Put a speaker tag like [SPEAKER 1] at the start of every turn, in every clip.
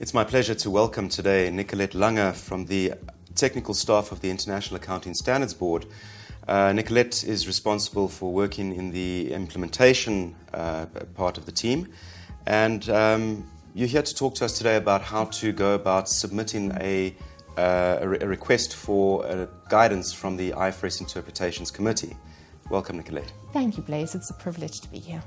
[SPEAKER 1] It's my pleasure to welcome today Nicolette Lange from the technical staff of the International Accounting Standards Board. Nicolette is responsible for working in the implementation part of the team, and you're here to talk to us today about how to go about submitting a request for guidance from the IFRS Interpretations Committee. Welcome, Nicolette.
[SPEAKER 2] Thank you, Blaise. It's a privilege to be here.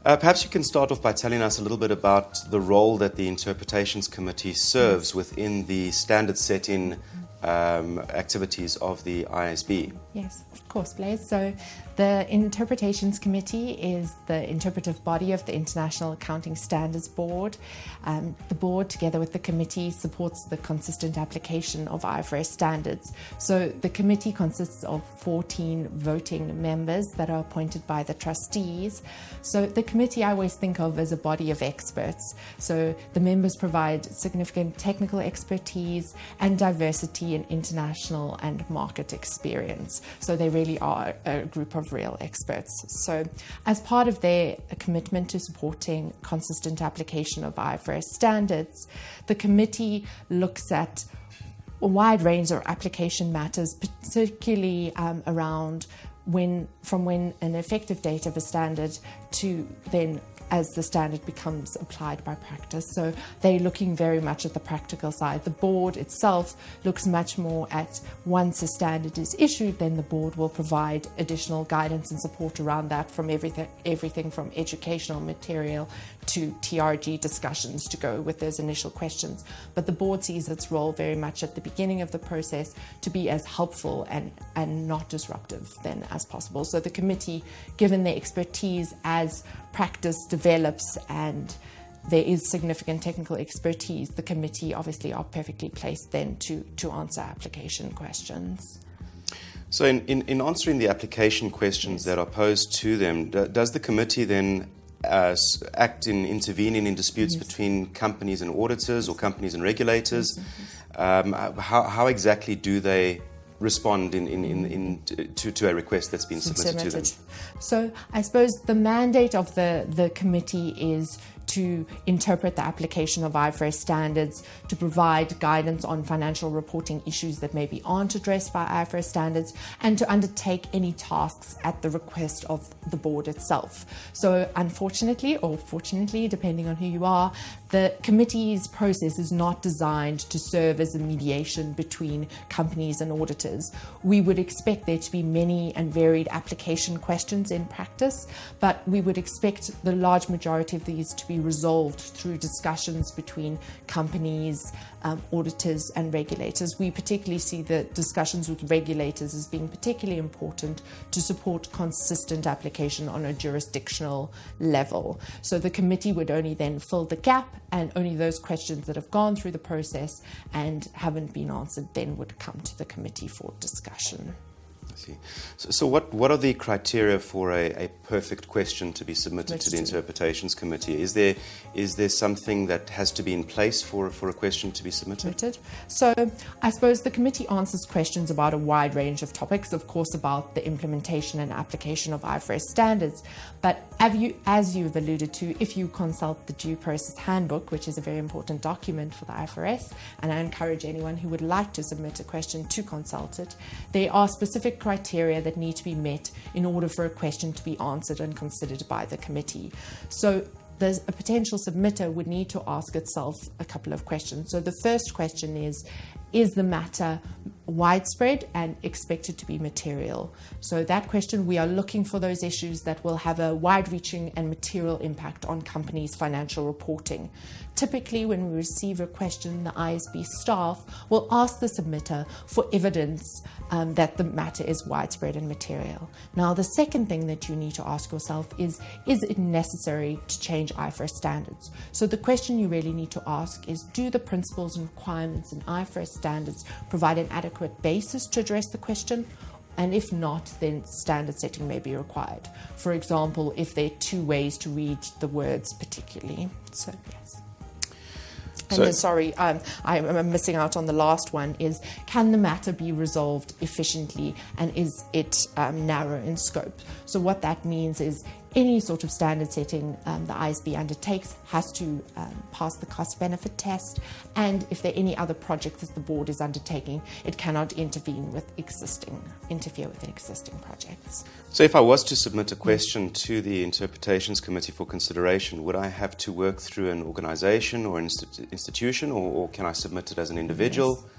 [SPEAKER 1] Perhaps you can start off by telling us a little bit about the role that the Interpretations Committee serves within the standard setting activities of the ISB.
[SPEAKER 2] Yes, of course, Blaise. So the Interpretations Committee is the interpretive body of the International Accounting Standards Board. The board, together with the committee, supports the consistent application of IFRS standards. So the committee consists of 14 voting members that are appointed by the trustees. So the committee I always think of as a body of experts. So the members provide significant technical expertise and diversity in international and market experience. So they really are a group of real experts. So as part of their commitment to supporting consistent application of IFRS standards, the committee looks at a wide range of application matters, particularly around from when an effective date of a standard to then as the standard becomes applied by practice. So they're looking very much at the practical side. The board itself looks much more at once a standard is issued, then the board will provide additional guidance and support around that from everything from educational material to TRG discussions to go with those initial questions. But the board sees its role very much at the beginning of the process to be as helpful and not disruptive then as possible. So the committee, given their expertise as practice develops and there is significant technical expertise, the committee obviously are perfectly placed then to answer application questions.
[SPEAKER 1] So in answering the application questions that are posed to them, does the committee then act in intervening in disputes between companies and auditors or companies and regulators? How exactly do they respond to a request that's been submitted to them?
[SPEAKER 2] So I suppose the mandate of the committee is to interpret the application of IFRS standards, to provide guidance on financial reporting issues that maybe aren't addressed by IFRS standards, and to undertake any tasks at the request of the board itself. So unfortunately, or fortunately, depending on who you are, the committee's process is not designed to serve as a mediation between companies and auditors. We would expect there to be many and varied application questions in practice, but we would expect the large majority of these to be resolved through discussions between companies, auditors and regulators. We particularly see the discussions with regulators as being particularly important to support consistent application on a jurisdictional level. So the committee would only then fill the gap, and only those questions that have gone through the process and haven't been answered then would come to the committee for discussion.
[SPEAKER 1] I see. So what are the criteria for a perfect question to be submitted to the Interpretations Committee? Is there something that has to be in place for a question to be submitted?
[SPEAKER 2] So I suppose the committee answers questions about a wide range of topics, of course about the implementation and application of IFRS standards, but as you've alluded to, if you consult the Due Process Handbook, which is a very important document for the IFRS, and I encourage anyone who would like to submit a question to consult it, there are specific criteria that need to be met in order for a question to be answered and considered by the committee. So a potential submitter would need to ask itself a couple of questions. So the first question is the matter widespread and expected to be material? So that question, we are looking for those issues that will have a wide-reaching and material impact on companies' financial reporting. Typically, when we receive a question, the ISB staff will ask the submitter for evidence that the matter is widespread and material. Now, the second thing that you need to ask yourself is it necessary to change IFRS standards? So the question you really need to ask is, do the principles and requirements in IFRS standards provide an adequate basis to address the question? And if not, then standard setting may be required. For example, if there are two ways to read the words particularly. So, yes. And then, sorry, I'm missing out on the last one, is can the matter be resolved efficiently and is it narrow in scope? So what that means is any sort of standard setting the ISB undertakes has to pass the cost-benefit test, and if there are any other projects that the board is undertaking, it cannot interfere with existing projects.
[SPEAKER 1] So if I was to submit a question to the Interpretations Committee for consideration, would I have to work through an organisation or an institution, or can I submit it as an individual? Yes.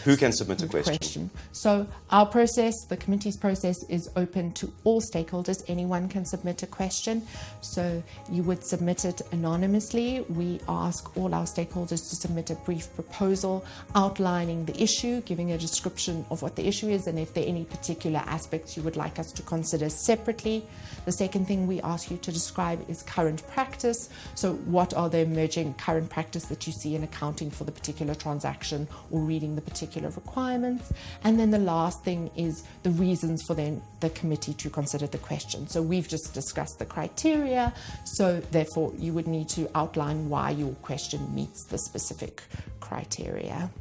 [SPEAKER 1] Who can submit a question?
[SPEAKER 2] So our process, the committee's process, is open to all stakeholders. Anyone can submit a question. So you would submit it anonymously. We ask all our stakeholders to submit a brief proposal outlining the issue, giving a description of what the issue is, and if there are any particular aspects you would like us to consider separately. The second thing we ask you to describe is current practice. So what are the emerging current practice that you see in accounting for the particular transaction or reading the particular requirements? And then the last thing is the reasons for the committee to consider the question. So we've just discussed the criteria, so therefore you would need to outline why your question meets the specific criteria.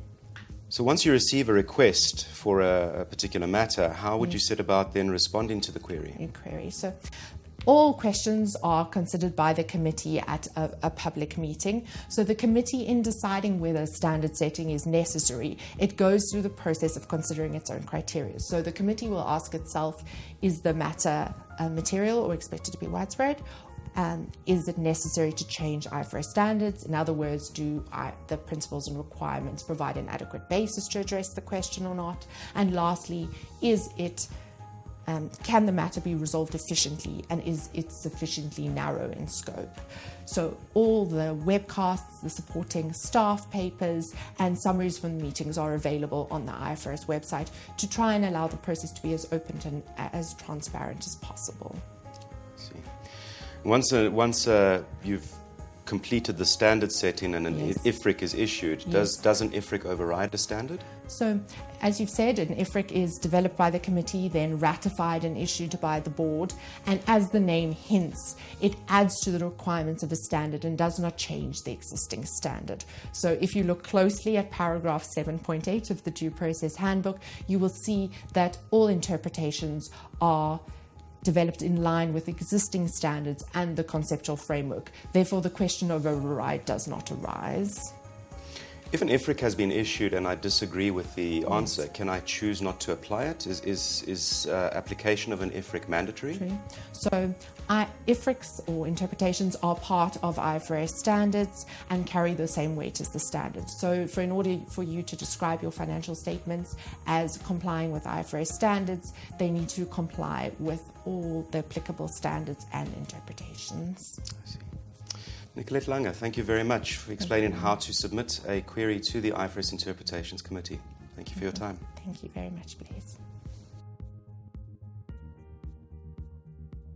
[SPEAKER 1] So once you receive a request for a particular matter, how would you set about then responding to the query?
[SPEAKER 2] So all questions are considered by the committee at a public meeting. So the committee, in deciding whether standard setting is necessary, it goes through the process of considering its own criteria. So the committee will ask itself, is the matter material or expected to be widespread? Is it necessary to change IFRS standards? In other words, do the principles and requirements provide an adequate basis to address the question or not? And lastly, can the matter be resolved efficiently, and is it sufficiently narrow in scope? So all the webcasts, the supporting staff papers, and summaries from the meetings are available on the IFRS website to try and allow the process to be as open and as transparent as possible.
[SPEAKER 1] Once you've completed the standard setting and an IFRIC is issued, does an IFRIC override the standard?
[SPEAKER 2] So, as you've said, an IFRIC is developed by the committee, then ratified and issued by the board, and as the name hints, it adds to the requirements of a standard and does not change the existing standard. So if you look closely at paragraph 7.8 of the Due Process Handbook, you will see that all interpretations are developed in line with existing standards and the conceptual framework. Therefore, the question of override does not arise.
[SPEAKER 1] If an IFRIC has been issued and I disagree with the answer, can I choose not to apply it? Is application of an IFRIC mandatory?
[SPEAKER 2] True. So IFRICs or interpretations are part of IFRS standards and carry the same weight as the standards. So in order for you to describe your financial statements as complying with IFRS standards, they need to comply with all the applicable standards and interpretations.
[SPEAKER 1] I see. Nicolette Lange, thank you very much for explaining how to submit a query to the IFRS Interpretations Committee. Thank you for your time.
[SPEAKER 2] Thank you very much, Blaise.